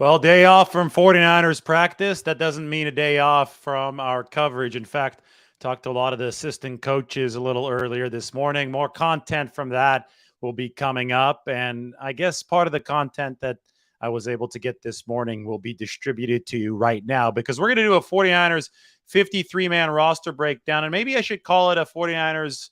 Well, day off from 49ers practice. That doesn't mean a day off from our coverage. In fact, talked to a lot of the assistant coaches a little earlier this morning. More content from that will be coming up. And I guess part of the content that I was able to get this morning will be distributed to you right now because we're going to do a 49ers 53-man roster breakdown. And maybe I should call it a 49ers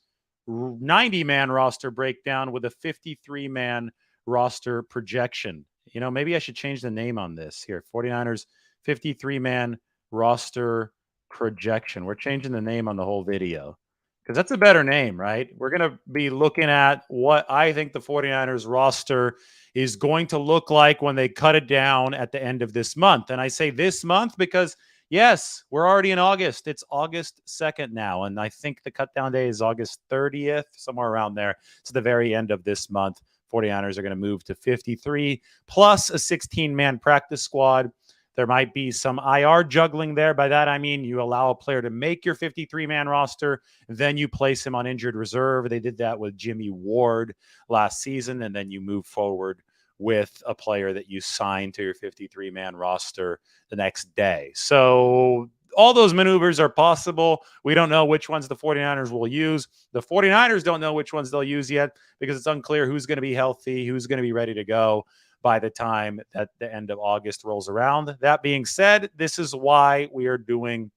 90-man roster breakdown with a 53-man roster projection. Maybe I should change the name on this here. 49ers 53-man roster projection. We're changing the name on the whole video because that's a better name, right? We're going to be looking at what I think the 49ers roster is going to look like when they cut it down at the end of this month. And I say this month because, yes, we're already in August. It's August 2nd now. And I think the cut down day is August 30th, somewhere around there. It's the very end of this month. 49ers are going to move to 53 plus a 16-man practice squad. There might be some IR juggling there. By that, I mean you allow a player to make your 53-man roster, then you place him on injured reserve. They did that with Jimmy Ward last season, and then you move forward with a player that you sign to your 53-man roster the next day. So all those maneuvers are possible. We don't know which ones the 49ers will use. The 49ers don't know which ones they'll use yet because it's unclear who's going to be healthy, who's going to be ready to go by the time that the end of August rolls around. That being said, this is why we are doing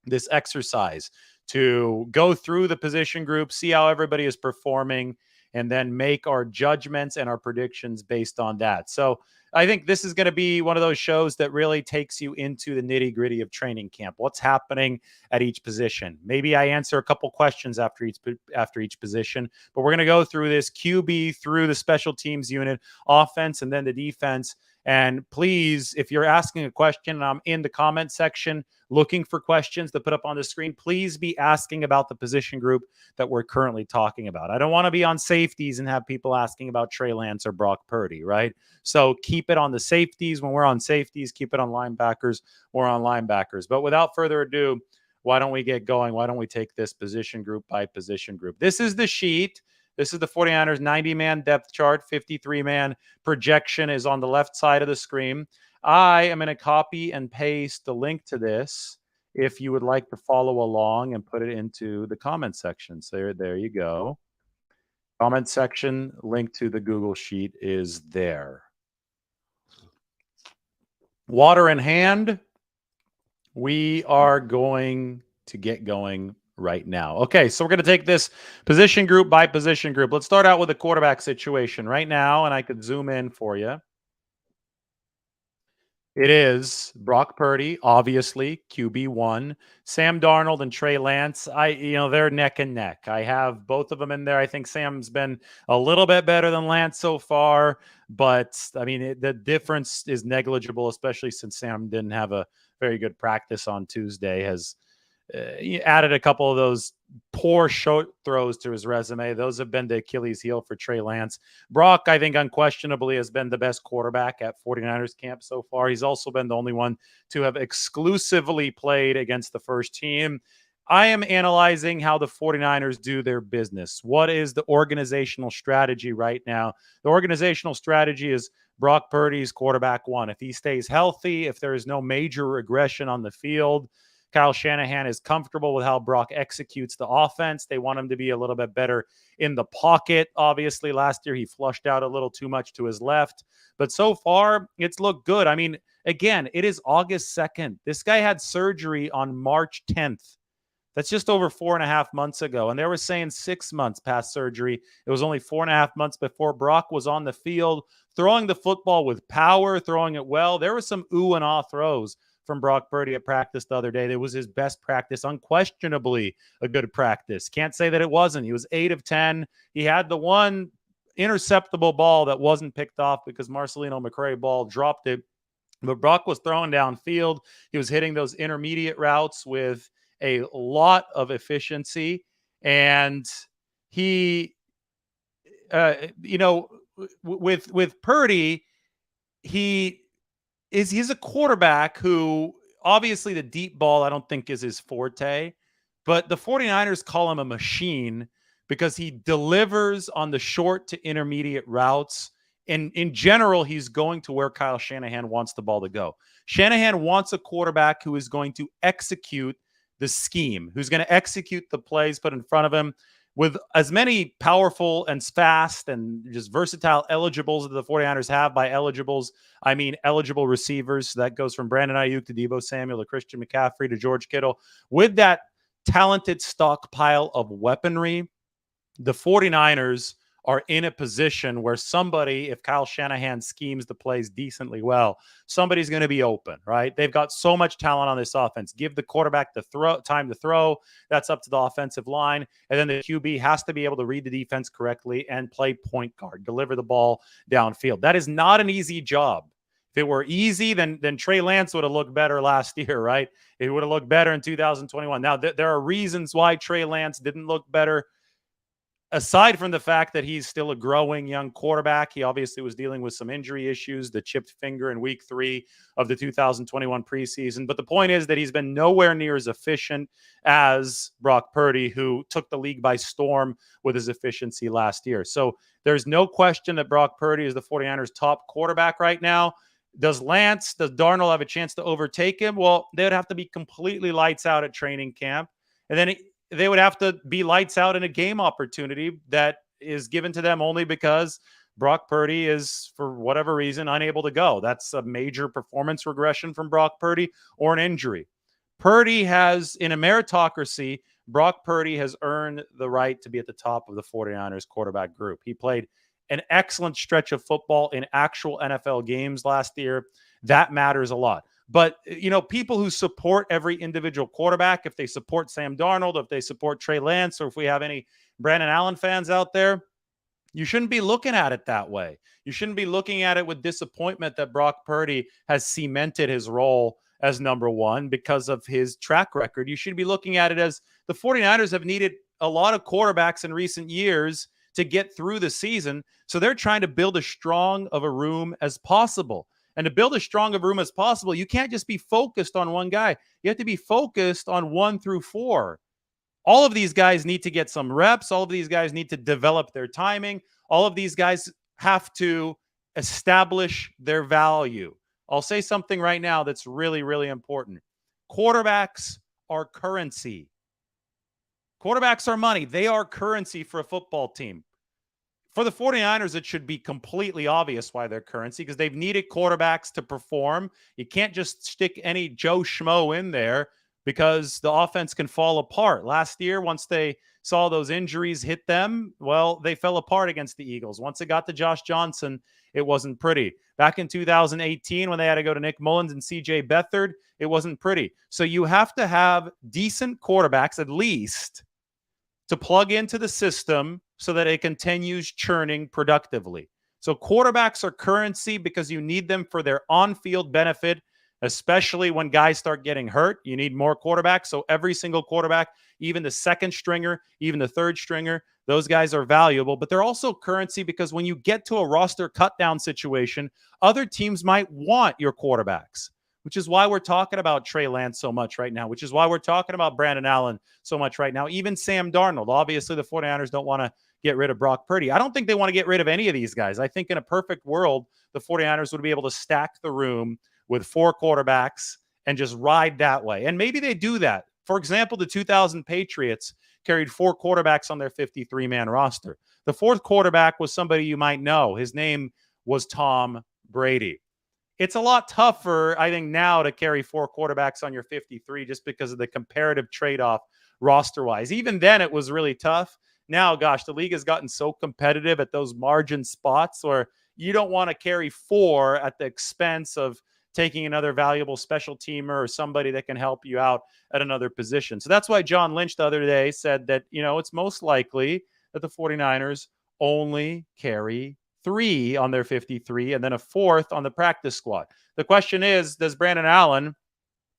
this exercise to go through the position group, see how everybody is performing, and then make our judgments and our predictions based on that. So I think this is going to be one of those shows that really takes you into the nitty-gritty of training camp. What's happening at each position? Maybe I answer a couple questions after each position, but we're going to go through this QB through the special teams unit, offense, and then the defense. And please, if you're asking a question and I'm in the comment section looking for questions to put up on the screen, please be asking about the position group that we're currently talking about. I don't want to be on safeties and have people asking about Trey Lance or Brock Purdy, right? So keep it on the safeties. When we're on safeties, keep it on linebackers. We're on linebackers. But without further ado, why don't we get going? Why don't we take this position group by position group? This is the sheet. This is the 49ers 90-man depth chart. 53-man projection is on the left side of the screen. I am going to copy and paste the link to this if you would like to follow along and put it into the comment section. So there you go. Comment section, link to the Google Sheet is there. Water in hand. We are going to get going right now. Okay, so we're going to take this position group by position group. Let's start out with the quarterback situation right now, and I could zoom in for you. It is Brock Purdy, obviously, QB1. Sam Darnold and Trey Lance, they're neck and neck. I have both of them in there. I think Sam's been a little bit better than Lance so far, but I mean, the difference is negligible, especially since Sam didn't have a very good practice on Tuesday, has added a couple of those poor short throws to his resume. Those have been the Achilles heel for Trey Lance. Brock, I think, unquestionably has been the best quarterback at 49ers camp so far. He's also been the only one to have exclusively played against the first team. I am analyzing how the 49ers do their business. What is the organizational strategy right now? The organizational strategy is Brock Purdy's quarterback one. If he stays healthy, if there is no major regression on the field, Kyle Shanahan is comfortable with how Brock executes the offense. They want him to be a little bit better in the pocket. Obviously, last year he flushed out a little too much to his left. But so far, it's looked good. I mean, again, it is August 2nd. This guy had surgery on March 10th. That's just over 4.5 months ago. And they were saying 6 months past surgery. It was only 4.5 months before Brock was on the field, throwing the football with power, throwing it well. There were some ooh and ah throws from Brock Purdy at practice the other day. That was his best practice, unquestionably a good practice. Can't say that it wasn't. He was 8 of 10. He had the one interceptable ball that wasn't picked off because Marcelino McCray ball dropped it. But Brock was throwing downfield. He was hitting those intermediate routes with a lot of efficiency. And he, with Purdy, he's a quarterback who obviously the deep ball I don't think is his forte, but the 49ers call him a machine because he delivers on the short to intermediate routes in general, he's going to where Kyle Shanahan wants the ball to go. Shanahan wants a quarterback who is going to execute the scheme, who's going to execute the plays put in front of him with as many powerful and fast and just versatile eligibles that the 49ers have. By eligibles, I mean eligible receivers. That goes from Brandon Ayuk to Deebo Samuel to Christian McCaffrey to George Kittle. With that talented stockpile of weaponry, the 49ers are in a position where somebody, if Kyle Shanahan schemes the plays decently well, somebody's going to be open, right? They've got so much talent on this offense. Give the quarterback the time to throw. That's up to the offensive line. And then the QB has to be able to read the defense correctly and play point guard, deliver the ball downfield. That is not an easy job. If it were easy, then Trey Lance would have looked better last year, right? It would have looked better in 2021. Now, there are reasons why Trey Lance didn't look better. Aside from the fact that he's still a growing young quarterback, he obviously was dealing with some injury issues, the chipped finger in week 3 of the 2021 preseason. But the point is that he's been nowhere near as efficient as Brock Purdy, who took the league by storm with his efficiency last year. So there's no question that Brock Purdy is the 49ers' top quarterback right now. Does Darnold have a chance to overtake him? Well, they would have to be completely lights out at training camp. And then they would have to be lights out in a game opportunity that is given to them only because Brock Purdy is, for whatever reason, unable to go. That's a major performance regression from Brock Purdy or an injury. Purdy has, in a meritocracy, Brock Purdy has earned the right to be at the top of the 49ers quarterback group. He played an excellent stretch of football in actual NFL games last year. That matters a lot. But, people who support every individual quarterback, if they support Sam Darnold, if they support Trey Lance, or if we have any Brandon Allen fans out there, you shouldn't be looking at it that way. You shouldn't be looking at it with disappointment that Brock Purdy has cemented his role as number one because of his track record. You should be looking at it as the 49ers have needed a lot of quarterbacks in recent years to get through the season. So they're trying to build as strong of a room as possible. And to build as strong of a room as possible, you can't just be focused on one guy. You have to be focused on 1 through 4. All of these guys need to get some reps. All of these guys need to develop their timing. All of these guys have to establish their value. I'll say something right now that's really, really important. Quarterbacks are currency. Quarterbacks are money. They are currency for a football team. For the 49ers, it should be completely obvious why they're currency, because they've needed quarterbacks to perform. You can't just stick any Joe Schmo in there because the offense can fall apart. Last year, once they saw those injuries hit them, well, they fell apart against the Eagles. Once it got to Josh Johnson, it wasn't pretty. Back in 2018, when they had to go to Nick Mullins and CJ Beathard, it wasn't pretty. So you have to have decent quarterbacks, at least, to plug into the system so that it continues churning productively. So quarterbacks are currency because you need them for their on-field benefit, especially when guys start getting hurt. You need more quarterbacks. So every single quarterback, even the second stringer, even the third stringer, those guys are valuable. But they're also currency because when you get to a roster cut-down situation, other teams might want your quarterbacks, which is why we're talking about Trey Lance so much right now, which is why we're talking about Brandon Allen so much right now. Even Sam Darnold. Obviously, the 49ers don't want to get rid of Brock Purdy. I don't think they want to get rid of any of these guys. I think in a perfect world, the 49ers would be able to stack the room with 4 quarterbacks and just ride that way. And maybe they do that. For example, the 2000 Patriots carried 4 quarterbacks on their 53-man roster. The 4th quarterback was somebody you might know. His name was Tom Brady. It's a lot tougher, I think, now to carry 4 quarterbacks on your 53 just because of the comparative trade-off roster-wise. Even then, it was really tough. Now, gosh, the league has gotten so competitive at those margin spots where you don't want to carry 4 at the expense of taking another valuable special teamer or somebody that can help you out at another position. So that's why John Lynch the other day said that, it's most likely that the 49ers only carry 3 on their 53 and then a 4th on the practice squad. The question is, does Brandon Allen,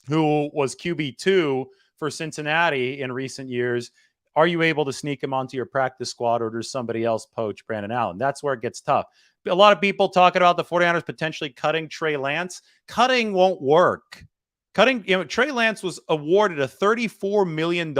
who was QB2 for Cincinnati in recent years, are you able to sneak him onto your practice squad, or does somebody else poach Brandon Allen? That's where it gets tough. A lot of people talking about the 49ers potentially cutting Trey Lance. Cutting won't work. Trey Lance was awarded a $34 million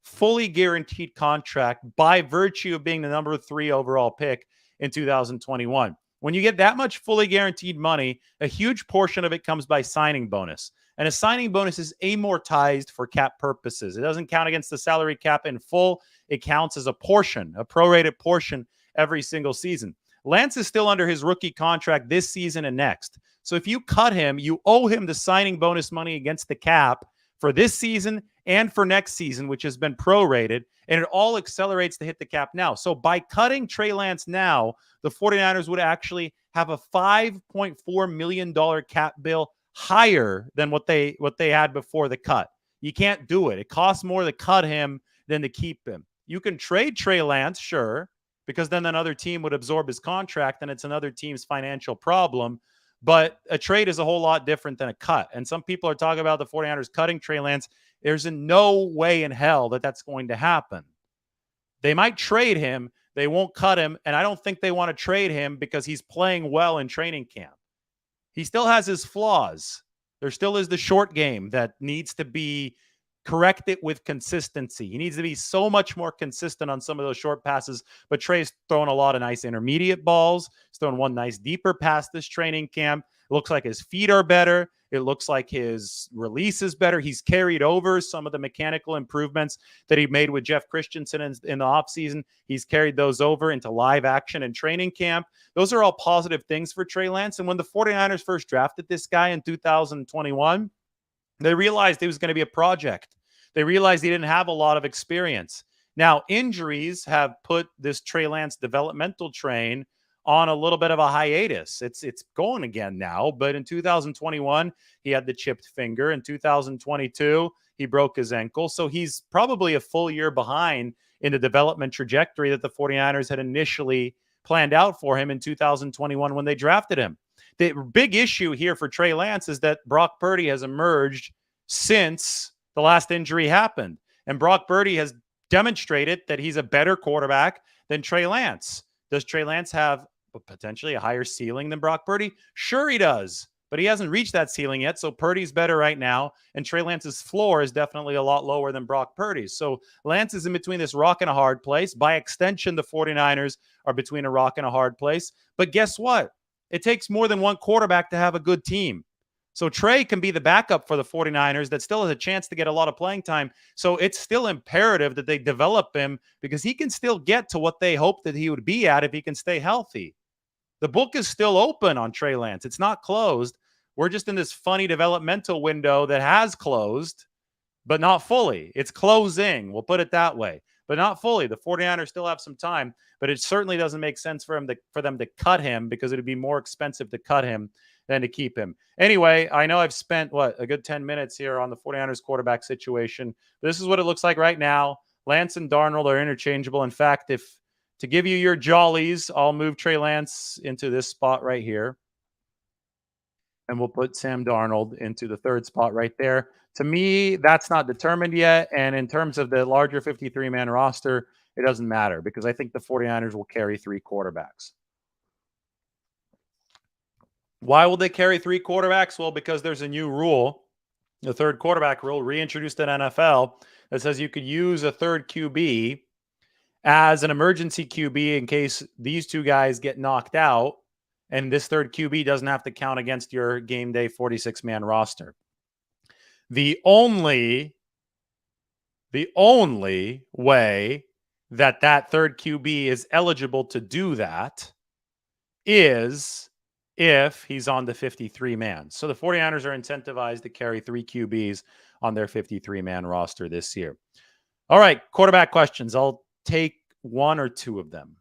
fully guaranteed contract by virtue of being the number 3 overall pick in 2021. When you get that much fully guaranteed money, a huge portion of it comes by signing bonus. And a signing bonus is amortized for cap purposes. It doesn't count against the salary cap in full. It counts as a portion, a prorated portion every single season. Lance is still under his rookie contract this season and next. So if you cut him, you owe him the signing bonus money against the cap for this season and for next season, which has been prorated, and it all accelerates to hit the cap now. So by cutting Trey Lance now, the 49ers would actually have a $5.4 million cap bill higher than what they had before the cut. You can't do it. It costs more to cut him than to keep him. You can trade Trey Lance, sure, because then another team would absorb his contract and it's another team's financial problem. But a trade is a whole lot different than a cut. And some people are talking about the 49ers cutting Trey Lance. There's no way in hell that that's going to happen. They might trade him. They won't cut him. And I don't think they want to trade him because he's playing well in training camp. He still has his flaws. There still is the short game that needs to be corrected with consistency. He needs to be so much more consistent on some of those short passes. But Trey's throwing a lot of nice intermediate balls. He's throwing one nice deeper pass this training camp. It looks like his feet are better. It looks like his release is better. He's carried over some of the mechanical improvements that he made with Jeff Christensen in the offseason. He's carried those over into live action and training camp. Those are all positive things for Trey Lance. And when the 49ers first drafted this guy in 2021, they realized he was going to be a project. They realized he didn't have a lot of experience. Now, injuries have put this Trey Lance developmental train on a little bit of a hiatus. It's going again now, but in 2021, he had the chipped finger. In 2022, he broke his ankle. So he's probably a full year behind in the development trajectory that the 49ers had initially planned out for him in 2021 when they drafted him. The big issue here for Trey Lance is that Brock Purdy has emerged since the last injury happened. And Brock Purdy has demonstrated that he's a better quarterback than Trey Lance. Does Trey Lance have potentially a higher ceiling than Brock Purdy? Sure he does, but he hasn't reached that ceiling yet. So Purdy's better right now, and Trey Lance's floor is definitely a lot lower than Brock Purdy's. So Lance is in between this rock and a hard place. By extension, the 49ers are between a rock and a hard place. But guess what? It takes more than one quarterback to have a good team. So Trey can be the backup for the 49ers that still has a chance to get a lot of playing time. So it's still imperative that they develop him because he can still get to what they hope that he would be at if he can stay healthy. The book is still open on Trey Lance. It's not closed. We're just in this funny developmental window that has closed, but not fully. It's closing. We'll put it that way, but not fully. The 49ers still have some time, but it certainly doesn't make sense for them to cut him because it would be more expensive to cut him than to keep him. Anyway, I know I've spent, a good 10 minutes here on the 49ers quarterback situation. This is what it looks like right now. Lance and Darnold are interchangeable. In fact, to give you your jollies, I'll move Trey Lance into this spot right here. And we'll put Sam Darnold into the third spot right there. To me, that's not determined yet. And in terms of the larger 53-man roster, it doesn't matter because I think the 49ers will carry 3 quarterbacks. Why will they carry 3 quarterbacks? Well, because there's a new rule, the third quarterback rule reintroduced in NFL that says you could use a third QB as an emergency QB in case these 2 guys get knocked out, and this third QB doesn't have to count against your game day 46-man roster. The only way that third QB is eligible to do that is if he's on the 53-man. So the 49ers are incentivized to carry 3 QBs on their 53-man roster this year. All right, quarterback questions. I'll take 1 or 2 of them.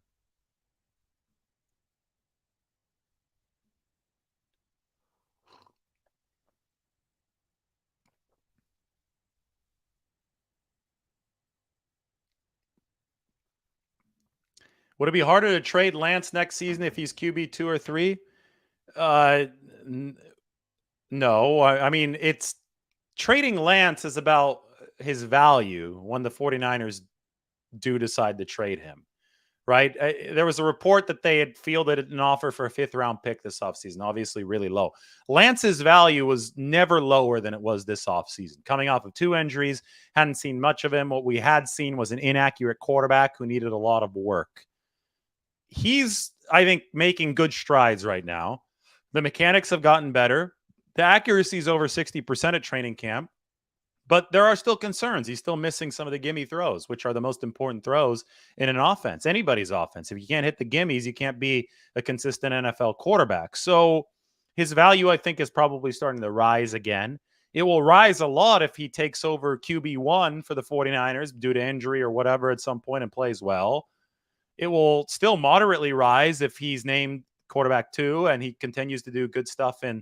Would it be harder to trade Lance next season if he's QB 2 or 3? No. I mean, it's trading Lance is about his value when the 49ers do decide to trade him, right? There was a report that they had fielded an offer for a 5th-round pick this offseason, obviously really low. Lance's value was never lower than it was this offseason. Coming off of 2 injuries, hadn't seen much of him. What we had seen was an inaccurate quarterback who needed a lot of work. he's, I think, making good strides right now. The mechanics have gotten better. The accuracy is over 60% at training camp. But there are still concerns. He's still missing some of the gimme throws, which are the most important throws in an offense, anybody's offense. If you can't hit the gimmies, you can't be a consistent NFL quarterback. So his value, I think, is probably starting to rise again. It will rise a lot if he takes over QB1 for the 49ers due to injury or whatever at some point and plays well. It will still moderately rise if he's named quarterback 2 and he continues to do good stuff in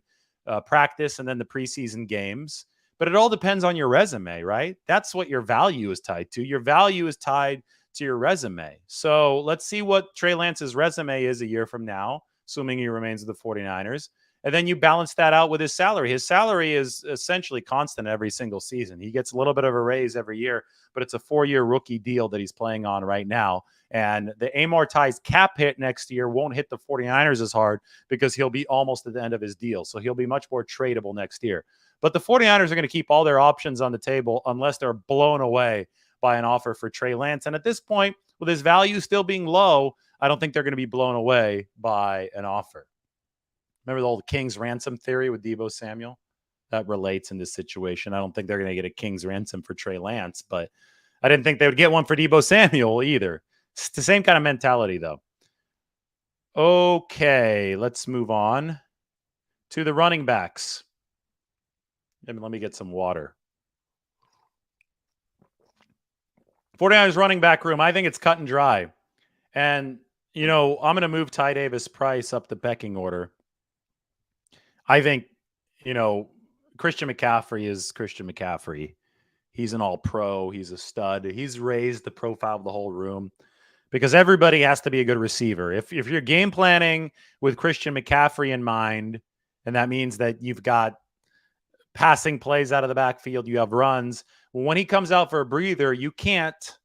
practice and then the preseason games. But it all depends on your resume, right? That's what your value is tied to. Your value is tied to your resume. So let's see what Trey Lance's resume is a year from now, assuming he remains with the 49ers. And then you balance that out with his salary. His salary is essentially constant every single season. He gets a little bit of a raise every year, but it's a 4-year rookie deal that he's playing on right now. And the amortized cap hit next year won't hit the 49ers as hard because he'll be almost at the end of his deal. So he'll be much more tradable next year. But the 49ers are going to keep all their options on the table unless they're blown away by an offer for Trey Lance. And at this point, with his value still being low, I don't think they're going to be blown away by an offer. Remember the old King's ransom theory with Deebo Samuel? That relates in this situation. I don't think they're going to get a King's ransom for Trey Lance, but I didn't think they would get one for Deebo Samuel either. It's the same kind of mentality, though. Okay, let's move on to the running backs. Let me get some water. 49ers running back room, I think it's cut and dry. And, I'm going to move Ty Davis Price up the pecking order. I think, Christian McCaffrey is Christian McCaffrey. He's an all-pro. He's a stud. He's raised the profile of the whole room because everybody has to be a good receiver. If you're game planning with Christian McCaffrey in mind, and that means that you've got passing plays out of the backfield, you have runs. When he comes out for a breather, you can't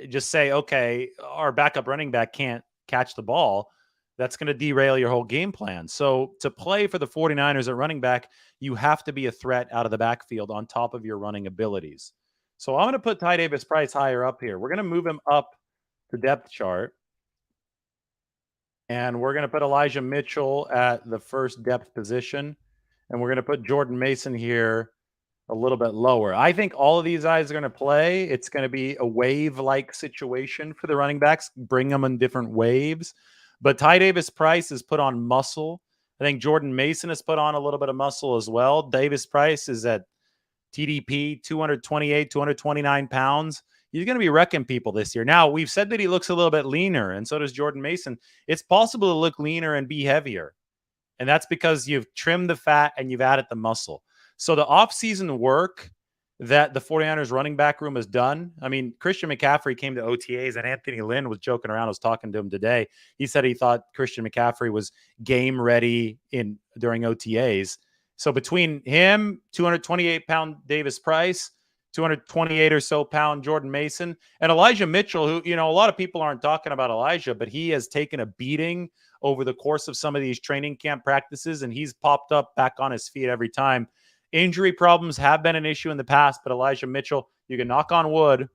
just say, okay, our backup running back can't catch the ball. That's going to derail your whole game plan. So to play for the 49ers at running back, you have to be a threat out of the backfield on top of your running abilities. So I'm going to put Ty Davis Price higher up here. We're going to move him up the depth chart. And we're going to put Elijah Mitchell at the first depth position. And we're going to put Jordan Mason here a little bit lower. I think all of these guys are going to play. It's going to be a wave-like situation for the running backs. Bring them in different waves. But Ty Davis Price is put on muscle. I think Jordan Mason has put on a little bit of muscle as well. Davis Price is at TDP, 228, 229 pounds. He's going to be wrecking people this year. Now, we've said that he looks a little bit leaner, and so does Jordan Mason. It's possible to look leaner and be heavier. And that's because you've trimmed the fat and you've added the muscle. So the offseason work that the 49ers running back room has done. I mean, Christian McCaffrey came to OTAs and Anthony Lynn was joking around. I was talking to him today. He said he thought Christian McCaffrey was game ready during OTAs. So between him, 228-pound Davis Price, 228 or so pound Jordan Mason, and Elijah Mitchell, who, a lot of people aren't talking about Elijah, but he has taken a beating over the course of some of these training camp practices, and he's popped up back on his feet every time. Injury problems have been an issue in the past, but Elijah Mitchell, you can knock on wood,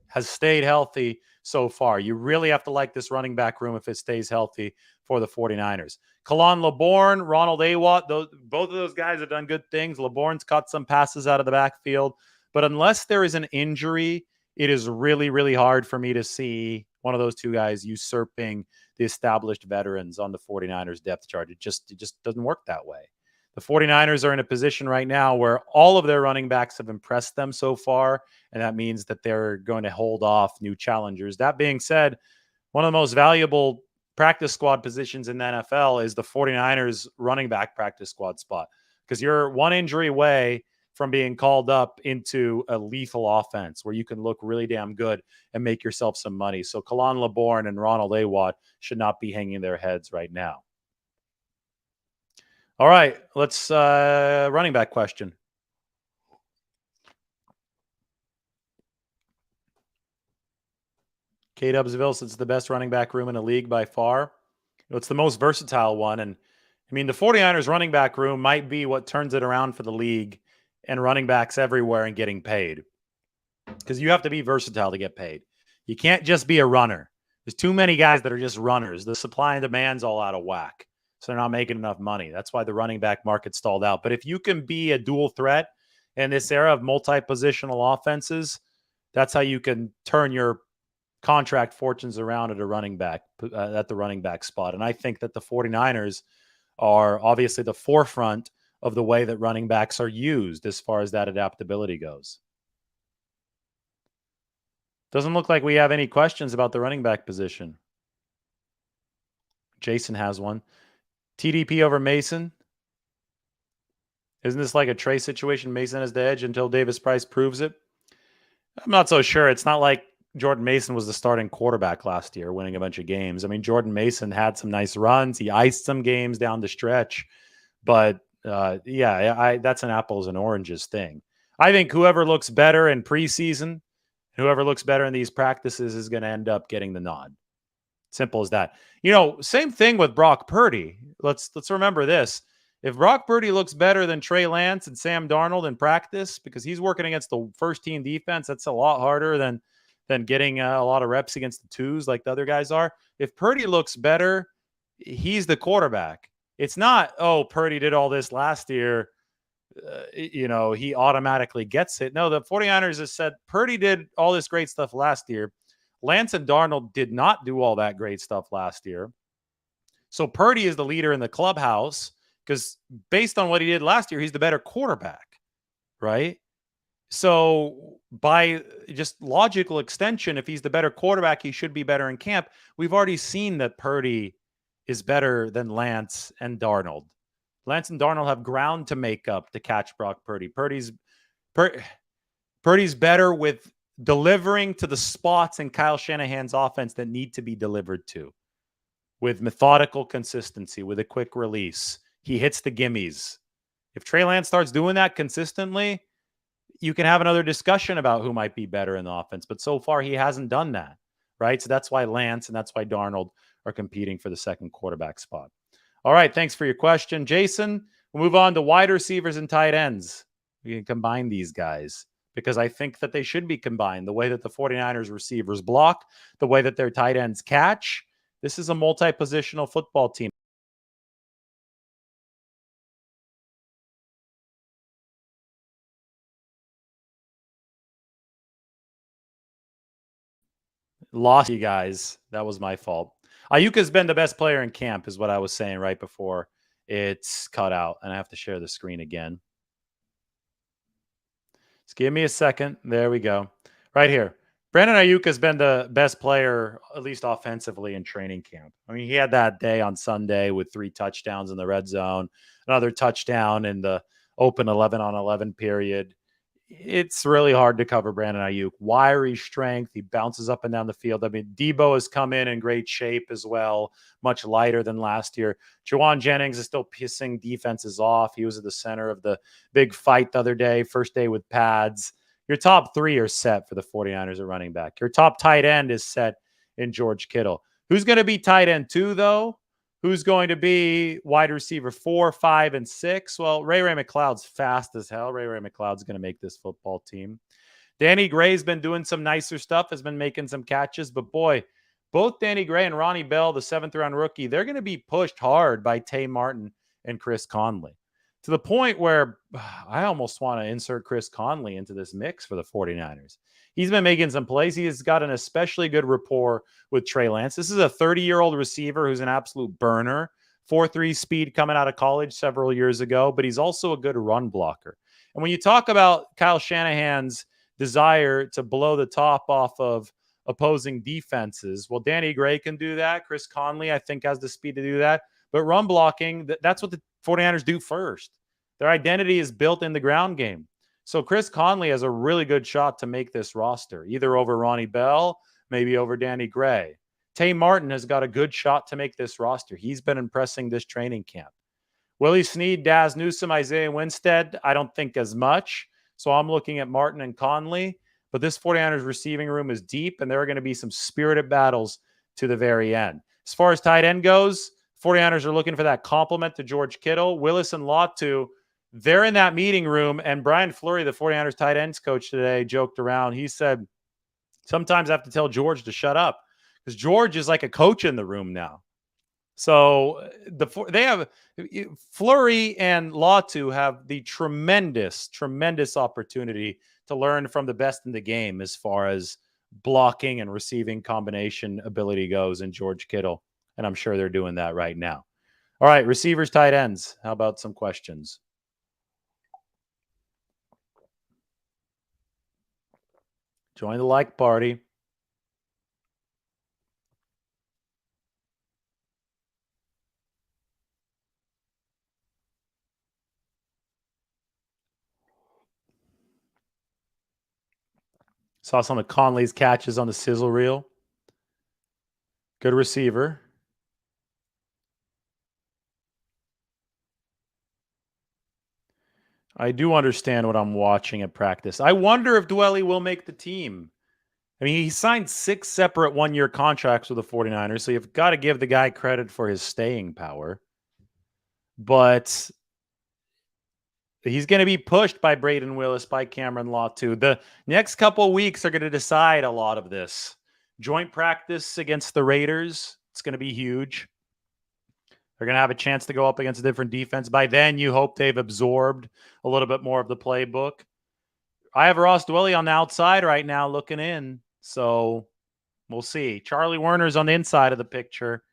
has stayed healthy so far. You really have to like this running back room if it stays healthy for the 49ers. Kalon LeBourne, Ronald Awatt, both of those guys have done good things. LeBourne's caught some passes out of the backfield. But unless there is an injury, it is really, really hard for me to see one of those two guys usurping the established veterans on the 49ers depth chart. It just doesn't work that way. The 49ers are in a position right now where all of their running backs have impressed them so far, and that means that they're going to hold off new challengers. That being said, one of the most valuable practice squad positions in the NFL is the 49ers running back practice squad spot, because you're one injury away from being called up into a lethal offense where you can look really damn good and make yourself some money. So Kalon LeBourne and Ronald Awatt should not be hanging their heads right now. All right, let's running back question. K-Dubsville says it's the best running back room in the league by far. It's the most versatile one. And I mean, the 49ers running back room might be what turns it around for the league and running backs everywhere and getting paid. Because you have to be versatile to get paid. You can't just be a runner. There's too many guys that are just runners. The supply and demand's all out of whack. So they're not making enough money. That's why the running back market stalled out. But if you can be a dual threat in this era of multi-positional offenses, that's how you can turn your contract fortunes around at a running back, at the running back spot. And I think that the 49ers are obviously the forefront of the way that running backs are used as far as that adaptability goes. Doesn't look like we have any questions about the running back position. Jason has one. TDP over Mason. Isn't this like a Trey situation? Mason has the edge until Davis Price proves it. I'm not so sure. It's not like Jordan Mason was the starting quarterback last year, winning a bunch of games. I mean, Jordan Mason had some nice runs. He iced some games down the stretch. But that's an apples and oranges thing. I think whoever looks better in preseason, whoever looks better in these practices is going to end up getting the nod. Simple as that. Same thing with Brock Purdy. Let's remember this. If Brock Purdy looks better than Trey Lance and Sam Darnold in practice, because he's working against the first team defense, that's a lot harder than getting a lot of reps against the twos like the other guys are. If Purdy looks better, he's the quarterback. It's not, Purdy did all this last year. He automatically gets it. No, the 49ers have said Purdy did all this great stuff last year. Lance and Darnold did not do all that great stuff last year. So Purdy is the leader in the clubhouse because based on what he did last year, he's the better quarterback, right? So by just logical extension, if he's the better quarterback, he should be better in camp. We've already seen that Purdy is better than Lance and Darnold. Lance and Darnold have ground to make up to catch Brock Purdy. Purdy's better with delivering to the spots in Kyle Shanahan's offense that need to be delivered to, with methodical consistency, with a quick release. He hits the gimmies. If Trey Lance starts doing that consistently, you can have another discussion about who might be better in the offense. But so far, he hasn't done that, right? So that's why Lance and that's why Darnold are competing for the second quarterback spot. All right, thanks for your question, Jason. We'll move on to wide receivers and tight ends. We can combine these guys because I think that they should be combined. The way that the 49ers receivers block, the way that their tight ends catch. This is a multi-positional football team. Lost you guys. That was my fault. Ayuk has been the best player in camp is what I was saying right before it's cut out. And I have to share the screen again. Just give me a second. There we go. Right here. Brandon Ayuk has been the best player, at least offensively, in training camp. I mean, he had that day on Sunday with 3 touchdowns in the red zone, another touchdown in the open 11-on-11 period. It's really hard to cover Brandon Ayuk. Wiry strength. He bounces up and down the field. I mean, Debo has come in great shape as well, much lighter than last year. D'Shawn Jennings is still pissing defenses off. He was at the center of the big fight the other day, first day with pads. Your top 3 are set for the 49ers at running back. Your top tight end is set in George Kittle. Who's going to be tight end 2, though? Who's going to be wide receiver 4, 5, and 6? Well, Ray McLeod's fast as hell. Ray McLeod's going to make this football team. Danny Gray's been doing some nicer stuff, has been making some catches. But boy, both Danny Gray and Ronnie Bell, the 7th-round rookie, they're going to be pushed hard by Tay Martin and Chris Conley. To the point where I almost want to insert Chris Conley into this mix for the 49ers. He's been making some plays. He has got an especially good rapport with Trey Lance. This is a 30-year-old receiver who's an absolute burner. 4.3 speed coming out of college several years ago, but he's also a good run blocker. And when you talk about Kyle Shanahan's desire to blow the top off of opposing defenses, well, Danny Gray can do that. Chris Conley, I think, has the speed to do that. But run blocking, that's what the 49ers do first. Their identity is built in the ground game. So Chris Conley has a really good shot to make this roster, either over Ronnie Bell, maybe over Danny Gray. Tay Martin has got a good shot to make this roster. He's been impressing this training camp. Willie Snead, Daz Newsome, Isaiah Winstead, I don't think as much. So I'm looking at Martin and Conley. But this 49ers receiving room is deep, and there are going to be some spirited battles to the very end. As far as tight end goes, 49ers are looking for that compliment to George Kittle. Willis and Latu, they're in that meeting room, and Brian Fleury, the 49ers tight ends coach today, joked around. He said, sometimes I have to tell George to shut up because George is like a coach in the room now. So they have Fleury and Latu have the tremendous opportunity to learn from the best in the game as far as blocking and receiving combination ability goes in George Kittle. And I'm sure they're doing that right now. All right, receivers, tight ends. How about some questions? Join the like party. Saw some of Conley's catches on the sizzle reel. Good receiver. I do understand what I'm watching at practice. I wonder if Dwelly will make the team. I mean, he signed 6 separate one-year contracts with the 49ers, so you've got to give the guy credit for his staying power. But he's going to be pushed by Braden Willis, by Cameron Latu. The next couple of weeks are going to decide a lot of this. Joint practice against the Raiders, it's going to be huge. They're going to have a chance to go up against a different defense. By then, you hope they've absorbed a little bit more of the playbook. I have Ross Dwelly on the outside right now looking in, so we'll see. Charlie Werner's on the inside of the picture,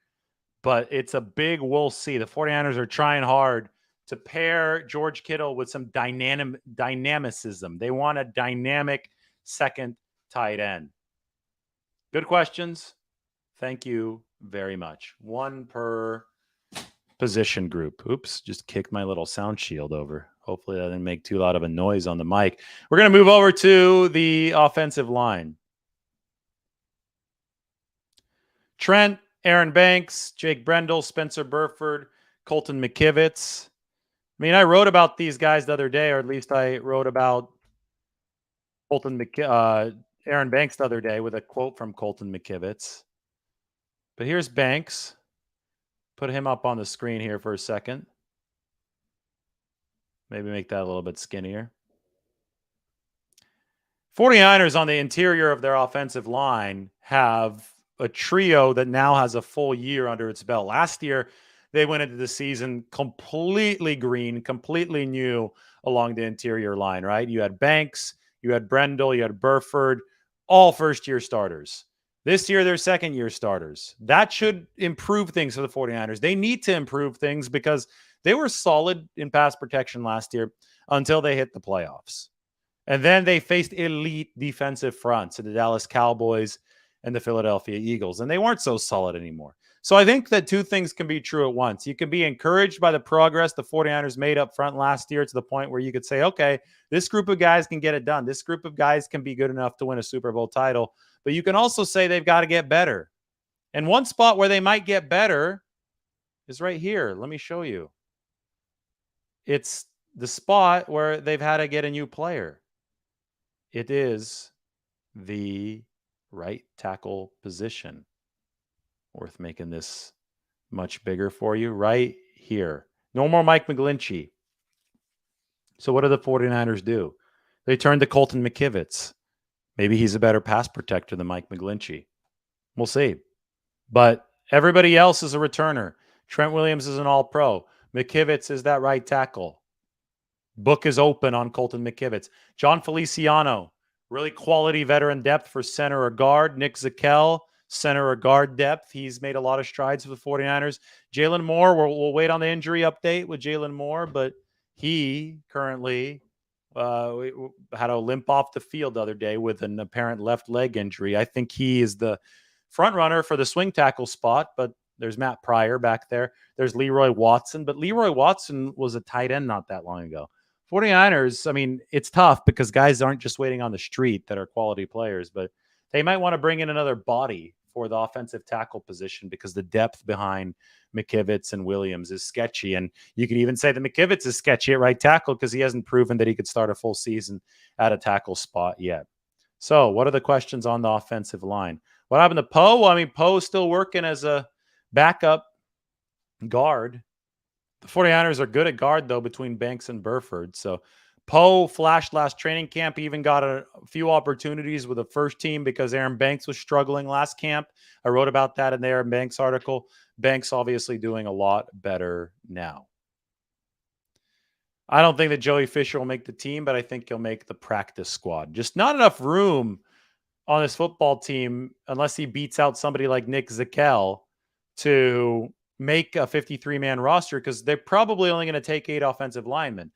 but it's a big we'll see. The 49ers are trying hard to pair George Kittle with some dynamicism. They want a dynamic second tight end. Good questions. Thank you very much. One per position group. Oops, just kicked my little sound shield over. Hopefully that didn't make too loud of a noise on the mic. We're going to move over to the offensive line. Trent, Aaron Banks, Jake Brendel, Spencer Burford, Colton McKivitz. I mean, I wrote about these guys the other day, or at least I wrote about Aaron Banks the other day with a quote from Colton McKivitz. But here's Banks. Put him up on the screen here for a second. Maybe make that a little bit skinnier. 49ers on the interior of their offensive line have a trio that now has a full year under its belt. Last year, they went into the season completely green, completely new along the interior line, right? You had Banks, you had Brendel, you had Burford, all first-year starters. This year, they're second-year starters. That should improve things for the 49ers. They need to improve things because they were solid in pass protection last year until they hit the playoffs. And then they faced elite defensive fronts in the Dallas Cowboys and the Philadelphia Eagles, and they weren't so solid anymore. So I think that two things can be true at once. You can be encouraged by the progress the 49ers made up front last year to the point where you could say, okay, this group of guys can get it done. This group of guys can be good enough to win a Super Bowl title. But you can also say they've got to get better. And one spot where they might get better is right here. Let me show you. It's the spot where they've had to get a new player. It is the right tackle position. Worth making this much bigger for you right here. No more Mike McGlinchey. So what do the 49ers do? They turn to Colton McKivitz. Maybe he's a better pass protector than Mike McGlinchey. We'll see. But everybody else is a returner. Trent Williams is an all-pro. McKivitz is that right tackle. Book is open on Colton McKivitz. John Feliciano, really quality veteran depth for center or guard. Nick Zakel, center or guard depth. He's made a lot of strides for the 49ers. Jalen Moore, we'll wait on the injury update with Jalen Moore, but he currently had a limp off the field the other day with an apparent left leg injury. I think he is the front runner for the swing tackle spot, but there's Matt Pryor back there. There's Leroy Watson, but Leroy Watson was a tight end not that long ago. 49ers, I mean, it's tough because guys aren't just waiting on the street that are quality players, but they might want to bring in another body for the offensive tackle position because the depth behind McKivitz and Williams is sketchy. And you could even say that McKivitz is sketchy at right tackle because he hasn't proven that he could start a full season at a tackle spot yet. So what are the questions on the offensive line? What happened to Poe? Well, I mean, Poe's still working as a backup guard. The 49ers are good at guard, though, between Banks and Burford. So Poe flashed last training camp. He even got a few opportunities with the first team because Aaron Banks was struggling last camp. I wrote about that in the Aaron Banks article. Banks obviously doing a lot better now. I don't think that Joey Fisher will make the team, but I think he'll make the practice squad. Just not enough room on this football team unless he beats out somebody like Nick Zakel to make a 53-man roster because they're probably only going to take 8 offensive linemen.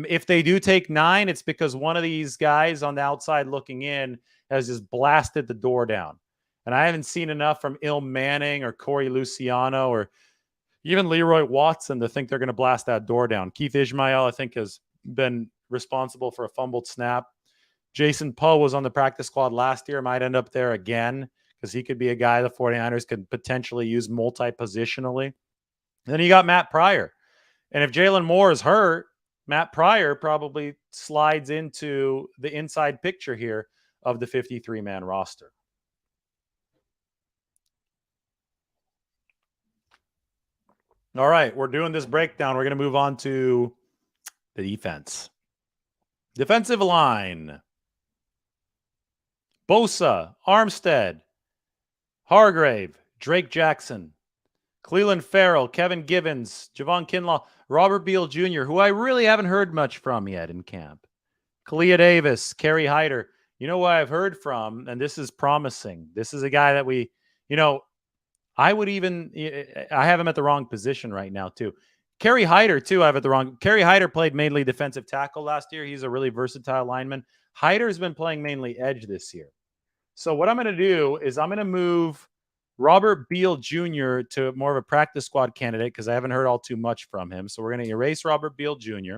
If they do take 9, it's because one of these guys on the outside looking in has just blasted the door down. And I haven't seen enough from Il Manning or Corey Luciano or even Leroy Watson to think they're going to blast that door down. Keith Ishmael, I think, has been responsible for a fumbled snap. Jason Poe was on the practice squad last year, might end up there again because he could be a guy the 49ers could potentially use multi-positionally. Then you got Matt Pryor. And if Jalen Moore is hurt, Matt Pryor probably slides into the inside picture here of the 53-man roster. All right, we're doing this breakdown. We're going to move on to the defense. Defensive line. Bosa, Armstead, Hargrave, Drake Jackson, Cleveland Farrell, Kevin Givens, Javon Kinlaw, Robert Beal Jr., who I really haven't heard much from yet in camp. Kalia Davis, Kerry Hyder. You know what I've heard from, and this is promising. This is a guy that I have him at the wrong position right now, too. Kerry Hyder, too, I have at the wrong. Kerry Hyder played mainly defensive tackle last year. He's a really versatile lineman. Hyder's been playing mainly edge this year. So what I'm going to do is I'm going to move Robert Beal Jr. to more of a practice squad candidate because I haven't heard all too much from him. So we're going to erase Robert Beal Jr.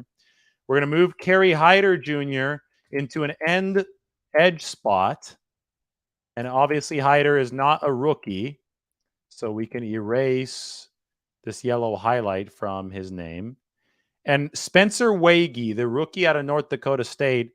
We're going to move Kerry Hyder Jr. into an end edge spot. And obviously Hyder is not a rookie. So we can erase this yellow highlight from his name. And Spencer Wagee, the rookie out of North Dakota State,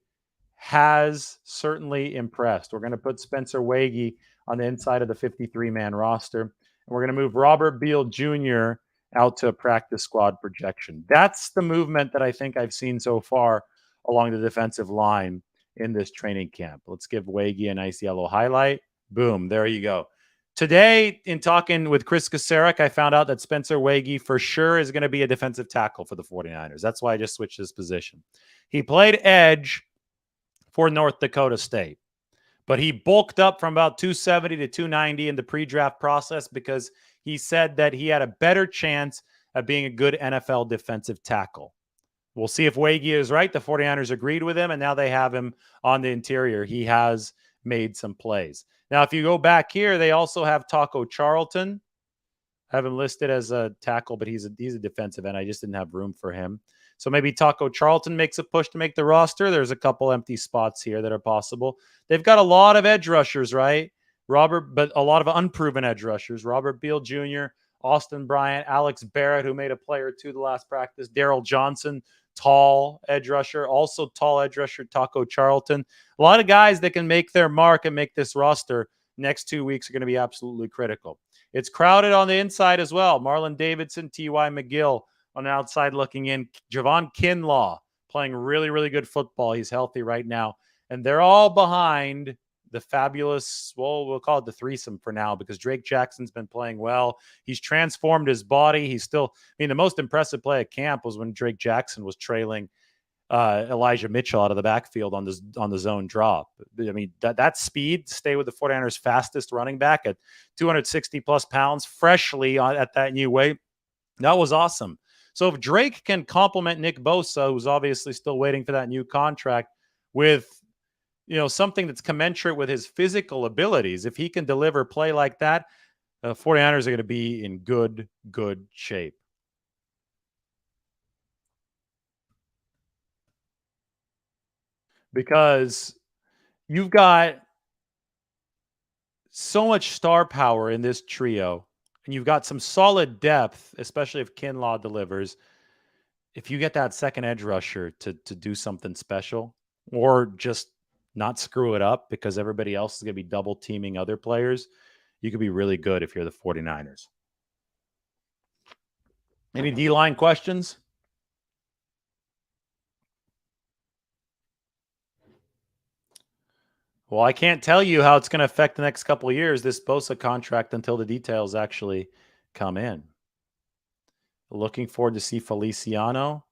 has certainly impressed. We're going to put Spencer Wagee on the inside of the 53-man roster. And we're going to move Robert Beal Jr. out to a practice squad projection. That's the movement that I think I've seen so far along the defensive line in this training camp. Let's give Wagee a nice yellow highlight. Boom, there you go. Today, in talking with Chris Kasarik, I found out that Spencer Wagee for sure is going to be a defensive tackle for the 49ers. That's why I just switched his position. He played edge for North Dakota State, but he bulked up from about 270 to 290 in the pre-draft process because he said that he had a better chance of being a good NFL defensive tackle. We'll see if Wagee is right. The 49ers agreed with him, and now they have him on the interior. He has made some plays. Now, if you go back here, they also have Taco Charlton. I have him listed as a tackle, but he's a defensive end. I just didn't have room for him. So maybe Taco Charlton makes a push to make the roster. There's a couple empty spots here that are possible. They've got a lot of edge rushers, right? But a lot of unproven edge rushers. Robert Beal Jr., Austin Bryant, Alex Barrett, who made a play or two the last practice, Daryl Johnson, tall edge rusher, also tall edge rusher, Taco Charlton. A lot of guys that can make their mark and make this roster. Next 2 weeks are going to be absolutely critical. It's crowded on the inside as well. Marlon Davidson, T.Y. McGill on the outside looking in. Javon Kinlaw playing really, really good football. He's healthy right now. And they're all behind the fabulous, we'll call it the threesome for now because Drake Jackson's been playing well. He's transformed his body. He's still, the most impressive play at camp was when Drake Jackson was trailing Elijah Mitchell out of the backfield on the zone drop. That speed, stay with the 49ers fastest running back at 260 plus pounds, freshly at that new weight. That was awesome. So if Drake can complement Nick Bosa, who's obviously still waiting for that new contract, with something that's commensurate with his physical abilities, if he can deliver play like that, 49ers are going to be in good shape. Because you've got so much star power in this trio, and you've got some solid depth, especially if Kinlaw delivers. If you get that second edge rusher to do something special, or just not screw it up because everybody else is going to be double teaming other players, you could be really good if you're the 49ers. Any D-line questions? Well, I can't tell you how it's going to affect the next couple of years, this Bosa contract, until the details actually come in. Looking forward to see Feliciano.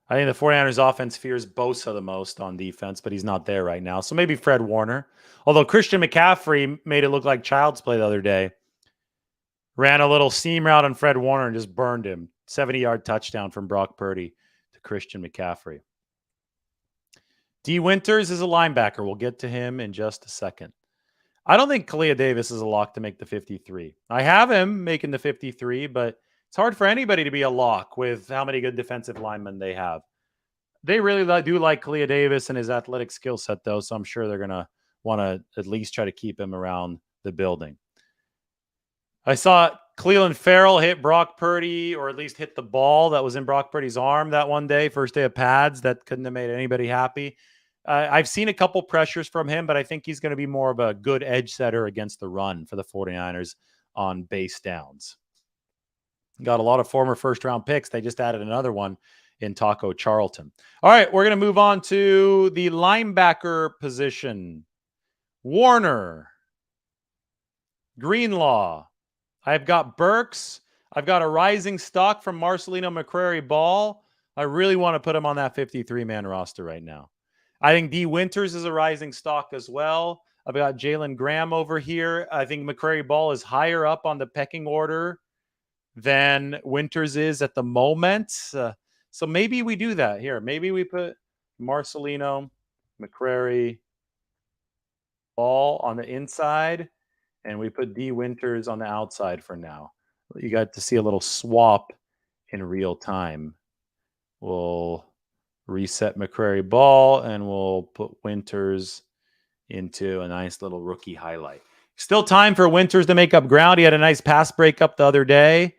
I think the 49ers offense fears Bosa the most on defense, but he's not there right now. So maybe Fred Warner. Although Christian McCaffrey made it look like child's play the other day. Ran a little seam route on Fred Warner and just burned him. 70-yard touchdown from Brock Purdy to Christian McCaffrey. D. Winters is a linebacker. We'll get to him in just a second. I don't think Kalia Davis is a lock to make the 53. I have him making the 53, but it's hard for anybody to be a lock with how many good defensive linemen they have. They really do like Kalia Davis and his athletic skill set, though, so I'm sure they're going to want to at least try to keep him around the building. I saw Cleveland Farrell hit Brock Purdy, or at least hit the ball that was in Brock Purdy's arm that one day, first day of pads. That couldn't have made anybody happy. I've seen a couple pressures from him, but I think he's going to be more of a good edge setter against the run for the 49ers on base downs. Got a lot of former first-round picks. They just added another one in Taco Charlton. All right, we're going to move on to the linebacker position. Warner, Greenlaw. I've got Burks. I've got a rising stock from Marcelino McCrary-Ball. I really want to put him on that 53-man roster right now. I think D. Winters is a rising stock as well. I've got Jalen Graham over here. I think McCrary-Ball is higher up on the pecking order than Winters is at the moment. So maybe we do that here. Maybe we put Marcelino, McCrary, Ball on the inside, and we put D. Winters on the outside for now. You got to see a little swap in real time. We'll reset McCrary-Ball, and we'll put Winters into a nice little rookie highlight. Still time for Winters to make up ground. He had a nice pass breakup the other day.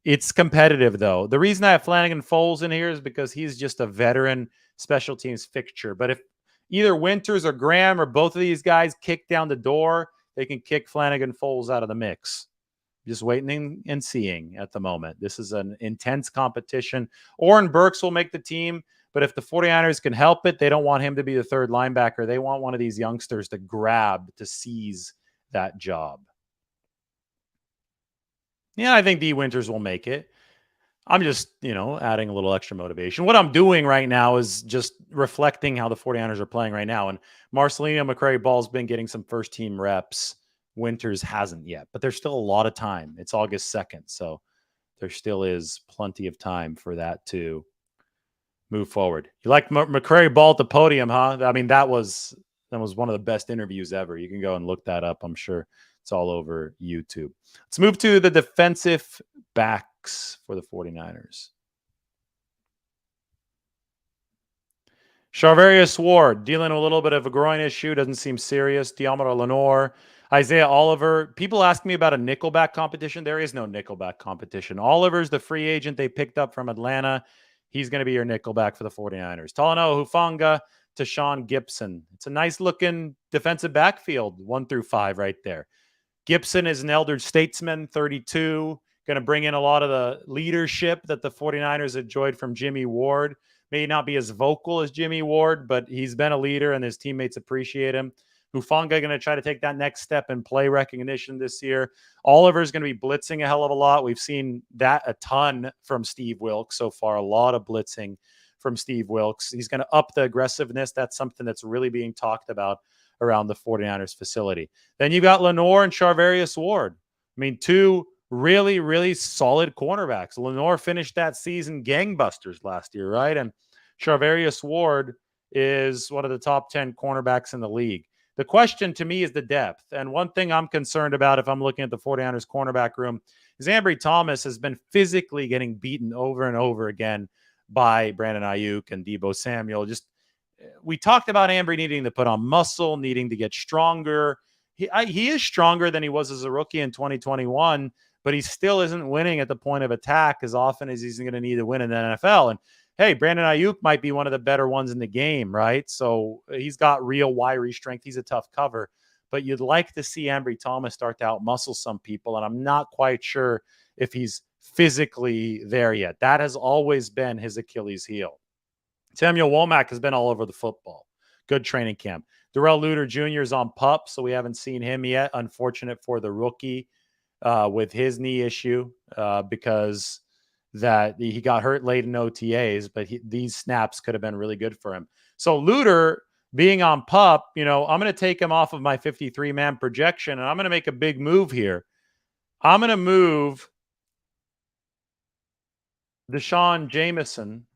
It's competitive, though. The reason I have Flanagan Foles in here is because he's just a veteran special teams fixture. But if either Winters or Graham or both of these guys kick down the door, they can kick Flanagan Foles out of the mix. Just waiting and seeing at the moment. This is an intense competition. Oren Burks will make the team, but if the 49ers can help it, they don't want him to be the third linebacker. They want one of these youngsters to grab, to seize that job. Yeah, I think D. Winters will make it. I'm just, adding a little extra motivation. What I'm doing right now is just reflecting how the 49ers are playing right now. And Marcelino McCrary-Ball's been getting some first-team reps. Winters hasn't yet, but there's still a lot of time. It's August 2nd, so there still is plenty of time for that to move forward. You like McCrary-Ball at the podium, huh? I mean, that was one of the best interviews ever. You can go and look that up. I'm sure it's all over YouTube. Let's move to the defensive backs for the 49ers. Charvarius Ward, dealing with a little bit of a groin issue. Doesn't seem serious. Deommodore Lenoir. Isaiah Oliver. People ask me about a nickelback competition. There is no nickelback competition. Oliver's the free agent they picked up from Atlanta. He's going to be your nickelback for the 49ers. Talanoa Hufanga to Sean Gibson. It's a nice-looking defensive backfield, 1 through 5 right there. Gibson is an elder statesman, 32, going to bring in a lot of the leadership that the 49ers enjoyed from Jimmy Ward. May not be as vocal as Jimmy Ward, but he's been a leader and his teammates appreciate him. Hufanga going to try to take that next step in play recognition this year. Oliver's going to be blitzing a hell of a lot. We've seen that a ton from Steve Wilks so far, a lot of blitzing from Steve Wilks. He's going to up the aggressiveness. That's something that's really being talked about around the 49ers facility. Then you got Lenoir and Charvarius Ward. I mean, two really, really solid cornerbacks. Lenoir finished that season gangbusters last year, right? And Charvarius Ward is one of the top 10 cornerbacks in the league. The question to me is the depth. And one thing I'm concerned about if I'm looking at the 49ers cornerback room is Ambry Thomas has been physically getting beaten over and over again by Brandon Ayuk and Deebo Samuel. We talked about Ambry needing to put on muscle, needing to get stronger. He is stronger than he was as a rookie in 2021, but he still isn't winning at the point of attack as often as he's going to need to win in the NFL. And hey, Brandon Ayuk might be one of the better ones in the game, right? So he's got real wiry strength. He's a tough cover, but you'd like to see Ambry Thomas start to outmuscle some people, and I'm not quite sure if he's physically there yet. That has always been his Achilles heel. Samuel Womack has been all over the football. Good training camp. Darrell Luter Jr. is on PUP, so we haven't seen him yet. Unfortunate for the rookie with his knee issue because that he got hurt late in OTAs, but these snaps could have been really good for him. So Luter being on PUP, I'm going to take him off of my 53-man projection, and I'm going to make a big move here. I'm going to move D'Shawn Jamison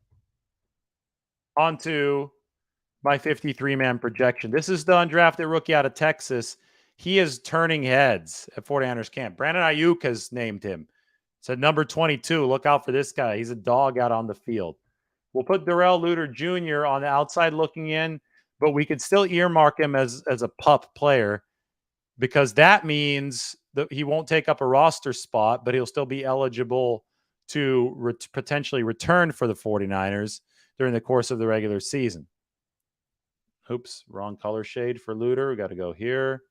onto my 53-man projection. This is the undrafted rookie out of Texas. He is turning heads at 49ers camp. Brandon Ayuk has named him. It's at number 22. Look out for this guy. He's a dog out on the field. We'll put Darrell Luter Jr. on the outside looking in, but we could still earmark him as a PUP player because that means that he won't take up a roster spot, but he'll still be eligible to potentially return for the 49ers during the course of the regular season. Oops, wrong color shade for Luter. We got to go here.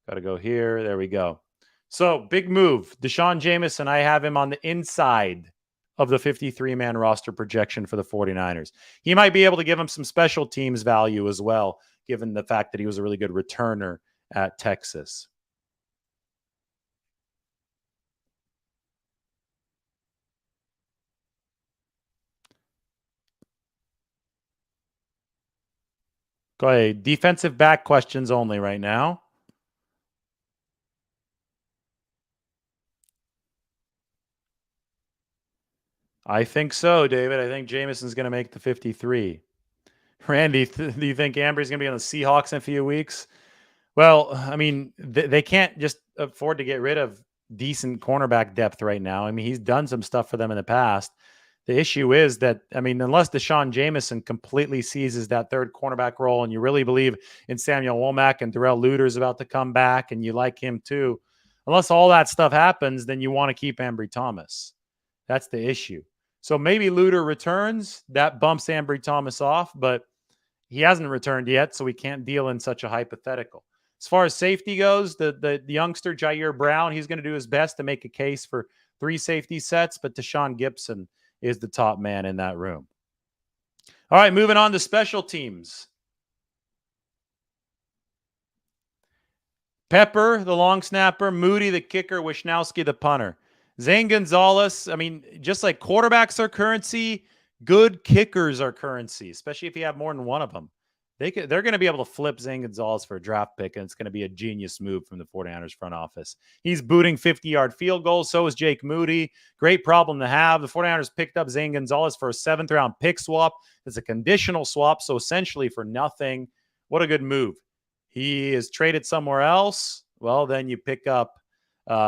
Got to go here. There we go. So big move. D'Shawn Jamison, I have him on the inside of the 53-man roster projection for the 49ers. He might be able to give him some special teams value as well, given the fact that he was a really good returner at Texas. Go ahead. Defensive back questions only right now. I think so, David. I think Jamison's going to make the 53. Randy, do you think Ambry's going to be on the Seahawks in a few weeks? Well, I mean, they can't just afford to get rid of decent cornerback depth right now. I mean, he's done some stuff for them in the past. The issue is that, I mean, unless D'Shawn Jamison completely seizes that third cornerback role and you really believe in Samuel Womack and Darrell Luter is about to come back and you like him too, unless all that stuff happens, then you want to keep Ambry Thomas. That's the issue. So maybe Luter returns. That bumps Ambry Thomas off, but he hasn't returned yet, so we can't deal in such a hypothetical. As far as safety goes, the youngster Jair Brown, he's going to do his best to make a case for 3 safety sets, but Deshaun Gibson is the top man in that room. All right, moving on to special teams. Pepper, the long snapper, Moody, the kicker, Wisnowski, the punter. Zane Gonzalez, I mean, just like quarterbacks are currency, good kickers are currency, especially if you have more than one of them. They're going to be able to flip Zane Gonzalez for a draft pick, and it's going to be a genius move from the 49ers front office. He's booting 50-yard field goals. So is Jake Moody. Great problem to have. The 49ers picked up Zane Gonzalez for a 7th-round pick swap. It's a conditional swap, so essentially for nothing. What a good move. He is traded somewhere else. Well, then you pick up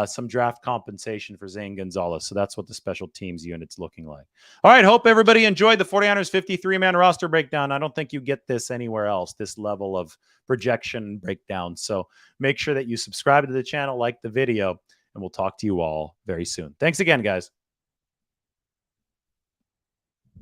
some draft compensation for Zane Gonzalez. So that's what the special teams unit's looking like. All right. Hope everybody enjoyed the 49ers 53-man roster breakdown. I don't think you get this anywhere else, this level of projection breakdown. So make sure that you subscribe to the channel, like the video, and we'll talk to you all very soon. Thanks again, guys.